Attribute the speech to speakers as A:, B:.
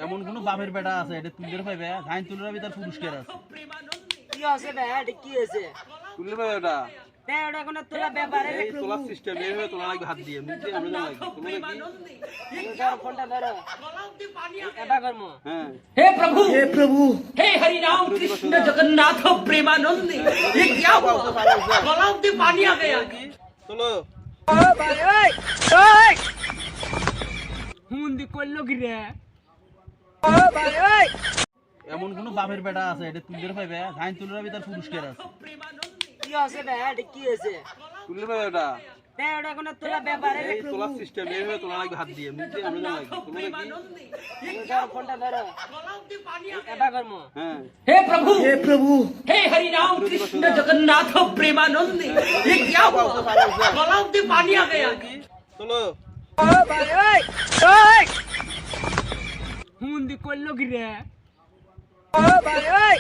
A: এমন কোন বাপের বেটা আছে এটা তুলের পাইবে ধান তুলের ভিতর পুরস্কার আছে
B: কি আছে ভাই এটা কি আছে
A: তুলের পাইবে এটা
B: তাই ওটা কোনো তোলা ব্যাপারে
A: এই তোলার সিস্টেম এইভাবে তোলা লাগবে হাত দিয়ে নিচে আমরা লাগবে তোলা কি
B: ধরো ফোনটা ধরো এটা করমু
A: হ্যাঁ
C: हे प्रभु हे हरि राम कृष्ण जगन्नाथ प्रेमानंद ये क्या हुआ गलाव से पानी आ गया
A: চলো
B: ও ভাই ওই ওই হুন্দি কইলো কি রে ও ভাই ওই
A: এমন কোন বাপের বেটা আছে এটা তুলের পাইবে ধান তুলের ভিতর পুরস্কার আছে
B: কি আছে ভাই এটা কি আছে
A: তুলের পাইবে এটা
B: তাই ওটা কোনো তোলা ব্যাপারে
A: এই তোলার সিস্টেম এইভাবে তোলা লাগবে হাত দিয়ে নিচে আমরা লাগবে তোলা কি
B: ধরো ফোনটা ধরো এটা করমু
A: হ্যাঁ
C: हे प्रभु हे हरि राम कृष्ण जगन्नाथ प्रेमानंद ये क्या हुआ गलाव से पानी आ गया
A: চলো
B: ও ভাই ওই ওই হুন্দি কইলো কি রে ও ভাই ওই